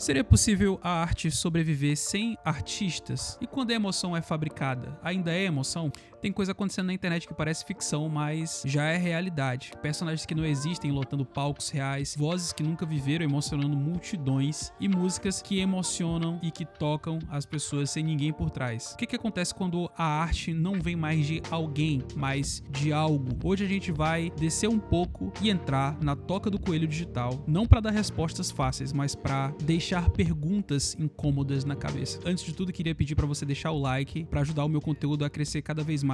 Seria possível a arte sobreviver sem artistas? E quando a emoção é fabricada, ainda é emoção? Tem coisa acontecendo na internet que parece ficção, mas já é realidade. Personagens que não existem lotando palcos reais, vozes que nunca viveram emocionando multidões e músicas que emocionam e que tocam as pessoas sem ninguém por trás. O que acontece quando a arte não vem mais de alguém, mas de algo? Hoje a gente vai descer um pouco e entrar na toca do coelho digital, não para dar respostas fáceis, mas para deixar perguntas incômodas na cabeça. Antes de tudo, queria pedir para você deixar o like para ajudar o meu conteúdo a crescer cada vez mais.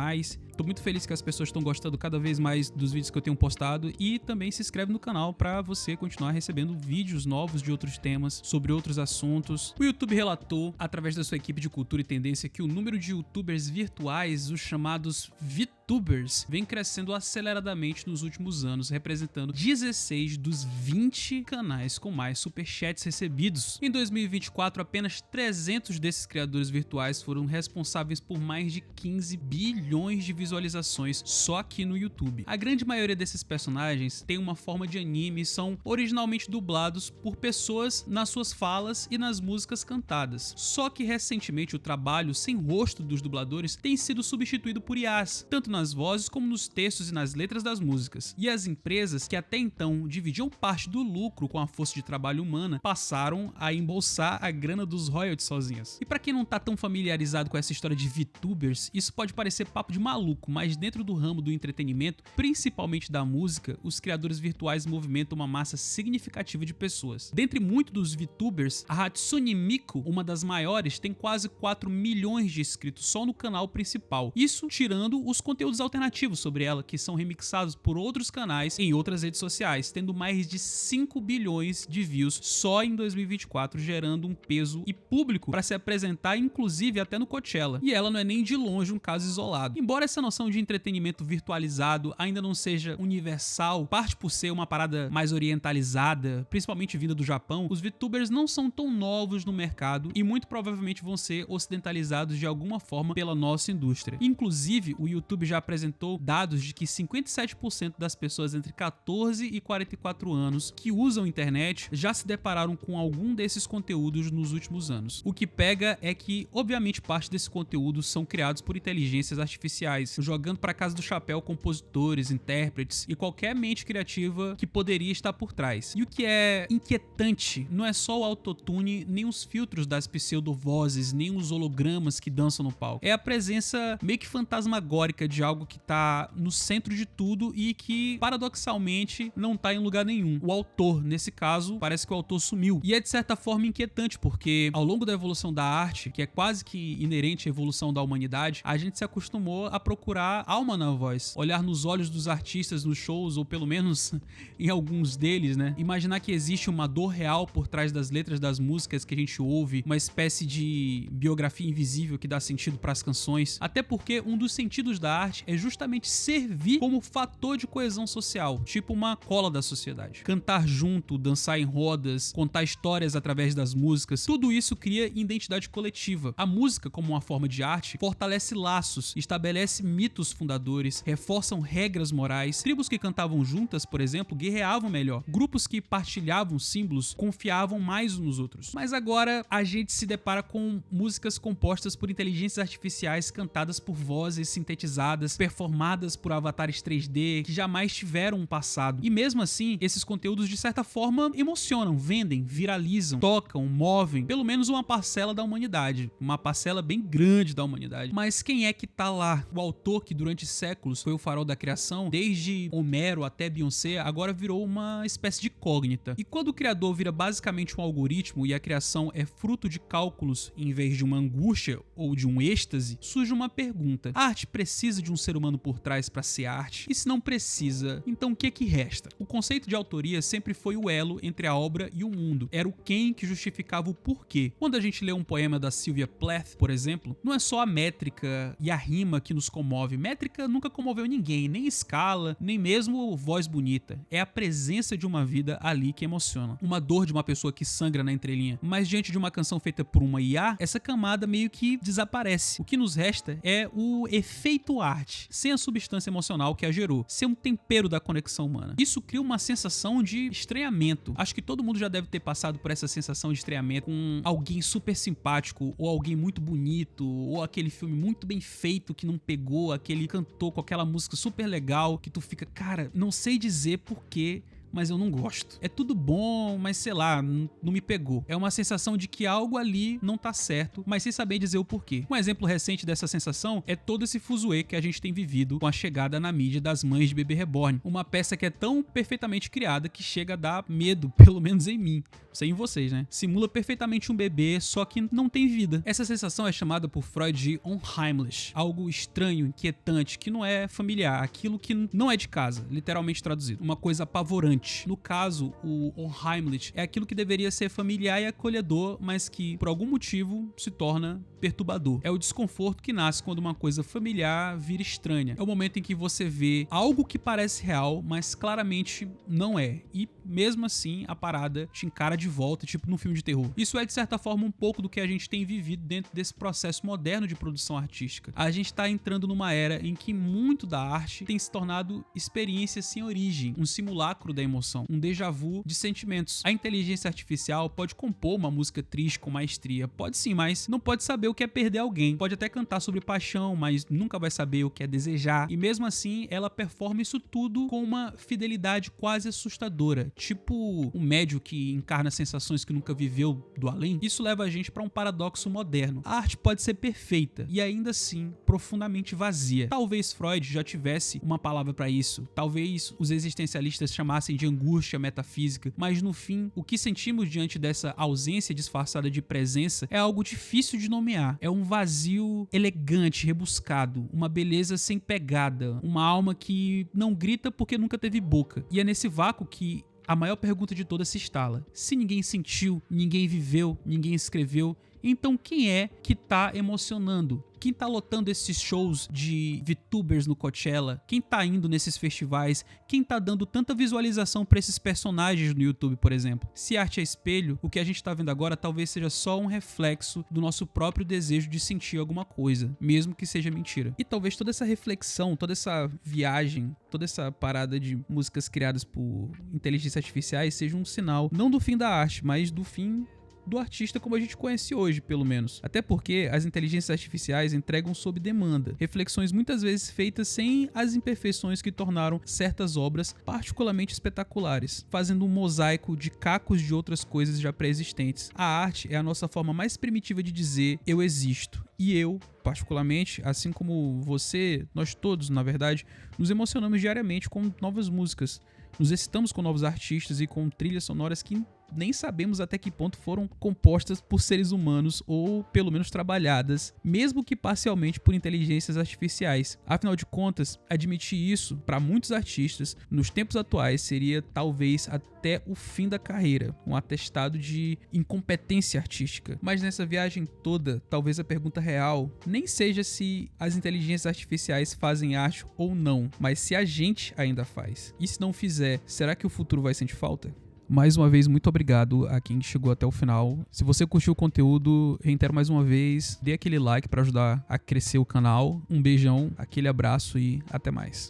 Tô muito feliz que as pessoas estão gostando cada vez mais dos vídeos que eu tenho postado, e também se inscreve no canal para você continuar recebendo vídeos novos de outros temas, sobre outros assuntos. O YouTube relatou, através da sua equipe de cultura e tendência, que o número de youtubers virtuais, os chamados VTubers, vem crescendo aceleradamente nos últimos anos, representando 16 dos 20 canais com mais superchats recebidos. Em 2024, apenas 300 desses criadores virtuais foram responsáveis por mais de 15 bilhões de visualizações só aqui no YouTube. A grande maioria desses personagens tem uma forma de anime e são originalmente dublados por pessoas nas suas falas e nas músicas cantadas. Só que recentemente o trabalho sem rosto dos dubladores tem sido substituído por IAs, tanto nas vozes como nos textos e nas letras das músicas. E as empresas que até então dividiam parte do lucro com a força de trabalho humana passaram a embolsar a grana dos royalties sozinhas. E pra quem não tá tão familiarizado com essa história de VTubers, isso pode parecer papo de maluco, mas dentro do ramo do entretenimento, principalmente da música, os criadores virtuais movimentam uma massa significativa de pessoas. Dentre muitos dos VTubers, a Hatsune Miku, uma das maiores, tem quase 4 milhões de inscritos só no canal principal. Isso tirando os conteúdos alternativos sobre ela, que são remixados por outros canais em outras redes sociais, tendo mais de 5 bilhões de views só em 2024, gerando um peso e público para se apresentar, inclusive até no Coachella. E ela não é nem de longe um caso isolado. Embora essa noção de entretenimento virtualizado ainda não seja universal, parte por ser uma parada mais orientalizada, principalmente vinda do Japão, os VTubers não são tão novos no mercado e muito provavelmente vão ser ocidentalizados de alguma forma pela nossa indústria. Inclusive, o YouTube já apresentou dados de que 57% das pessoas entre 14 e 44 anos que usam a internet já se depararam com algum desses conteúdos nos últimos anos. O que pega é que, obviamente, parte desses conteúdos são criados por inteligências artificiais, jogando para casa do chapéu compositores, intérpretes e qualquer mente criativa que poderia estar por trás. E o que é inquietante não é só o autotune, nem os filtros das pseudovozes, nem os hologramas que dançam no palco. É a presença meio que fantasmagórica de algo que tá no centro de tudo e que, paradoxalmente, não tá em lugar nenhum. O autor, nesse caso, parece que o autor sumiu. E é de certa forma inquietante, porque ao longo da evolução da arte, que é quase que inerente à evolução da humanidade, a gente se acostumou a procurar alma na voz, olhar nos olhos dos artistas nos shows, ou pelo menos em alguns deles, né? Imaginar que existe uma dor real por trás das letras das músicas que a gente ouve, uma espécie de biografia invisível que dá sentido para as canções. Até porque um dos sentidos da arte é justamente servir como fator de coesão social, tipo uma cola da sociedade. Cantar junto, dançar em rodas, contar histórias através das músicas, tudo isso cria identidade coletiva. A música, como uma forma de arte, fortalece laços, estabelece mitos fundadores, reforçam regras morais. Tribos que cantavam juntas, por exemplo, guerreavam melhor. Grupos que partilhavam símbolos confiavam mais uns nos outros. Mas agora a gente se depara com músicas compostas por inteligências artificiais, cantadas por vozes sintetizadas, performadas por avatares 3D que jamais tiveram um passado. E mesmo assim, esses conteúdos de certa forma emocionam, vendem, viralizam, tocam, movem pelo menos uma parcela da humanidade, uma parcela bem grande da humanidade. Mas quem é que tá lá? O autor que durante séculos foi o farol da criação, desde Homero até Beyoncé, agora virou uma espécie de incógnita. E quando o criador vira basicamente um algoritmo e a criação é fruto de cálculos em vez de uma angústia ou de um êxtase, surge uma pergunta: a arte precisa de um ser humano por trás para ser arte? E se não precisa, então o que é que resta? O conceito de autoria sempre foi o elo entre a obra e o mundo. Era o quem que justificava o porquê. Quando a gente lê um poema da Sylvia Plath, por exemplo, não é só a métrica e a rima que nos comovem, comove. Métrica nunca comoveu ninguém, nem escala, nem mesmo voz bonita. É a presença de uma vida ali que emociona. Uma dor de uma pessoa que sangra na entrelinha. Mas diante de uma canção feita por uma IA, essa camada meio que desaparece. O que nos resta é o efeito arte, sem a substância emocional que a gerou, sem um tempero da conexão humana. Isso cria uma sensação de estranhamento. Acho que todo mundo já deve ter passado por essa sensação de estranhamento com alguém super simpático, ou alguém muito bonito, ou aquele filme muito bem feito que não pegou, aquele cantor com aquela música super legal que tu fica, cara, não sei dizer porquê, mas eu não gosto. É tudo bom, mas sei lá, não me pegou. É uma sensação de que algo ali não tá certo, mas sem saber dizer o porquê. Um exemplo recente dessa sensação é todo esse fuzuê que a gente tem vivido com a chegada na mídia das Mães de Bebê Reborn. Uma peça que é tão perfeitamente criada que chega a dar medo, pelo menos em mim. Sei em vocês, né? Simula perfeitamente um bebê, só que não tem vida. Essa sensação é chamada por Freud de unheimlich, algo estranho, inquietante, que não é familiar, aquilo que não é de casa, literalmente traduzido. Uma coisa apavorante. No caso, o unheimlich é aquilo que deveria ser familiar e acolhedor, mas que, por algum motivo, se torna perturbador. É o desconforto que nasce quando uma coisa familiar vira estranha. É o momento em que você vê algo que parece real, mas claramente não é. E, mesmo assim, a parada te encara de volta, tipo num filme de terror. Isso é, de certa forma, um pouco do que a gente tem vivido dentro desse processo moderno de produção artística. A gente tá entrando numa era em que muito da arte tem se tornado experiência sem origem, um simulacro da emoção, um déjà vu de sentimentos. A inteligência artificial pode compor uma música triste com maestria, pode sim, mas não pode saber o que é perder alguém. Pode até cantar sobre paixão, mas nunca vai saber o que é desejar. E mesmo assim, ela performa isso tudo com uma fidelidade quase assustadora, tipo um médium que encarna sensações que nunca viveu do além. Isso leva a gente para um paradoxo moderno. A arte pode ser perfeita e ainda assim profundamente vazia. Talvez Freud já tivesse uma palavra para isso. Talvez os existencialistas chamassem de angústia metafísica, mas no fim, o que sentimos diante dessa ausência disfarçada de presença é algo difícil de nomear. É um vazio elegante, rebuscado, uma beleza sem pegada, uma alma que não grita porque nunca teve boca. E é nesse vácuo que a maior pergunta de todas se instala. Se ninguém sentiu, ninguém viveu, ninguém escreveu, então quem é que tá emocionando? Quem tá lotando esses shows de VTubers no Coachella? Quem tá indo nesses festivais? Quem tá dando tanta visualização pra esses personagens no YouTube, por exemplo? Se arte é espelho, o que a gente tá vendo agora talvez seja só um reflexo do nosso próprio desejo de sentir alguma coisa, mesmo que seja mentira. E talvez toda essa reflexão, toda essa viagem, toda essa parada de músicas criadas por inteligências artificiais seja um sinal, não do fim da arte, mas do fim do artista como a gente conhece hoje, pelo menos. Até porque as inteligências artificiais entregam sob demanda, reflexões muitas vezes feitas sem as imperfeições que tornaram certas obras particularmente espetaculares, fazendo um mosaico de cacos de outras coisas já pré-existentes. A arte é a nossa forma mais primitiva de dizer eu existo. E eu, particularmente, assim como você, nós todos, na verdade, nos emocionamos diariamente com novas músicas. Nos excitamos com novos artistas e com trilhas sonoras que nem sabemos até que ponto foram compostas por seres humanos ou pelo menos trabalhadas, mesmo que parcialmente por inteligências artificiais. Afinal de contas, admitir isso para muitos artistas nos tempos atuais seria talvez até o fim da carreira, um atestado de incompetência artística. Mas nessa viagem toda, talvez a pergunta real nem seja se as inteligências artificiais fazem arte ou não, mas se a gente ainda faz. E se não fizer, será que o futuro vai sentir falta? Mais uma vez, muito obrigado a quem chegou até o final. Se você curtiu o conteúdo, reitero mais uma vez, dê aquele like para ajudar a crescer o canal. Um beijão, aquele abraço e até mais.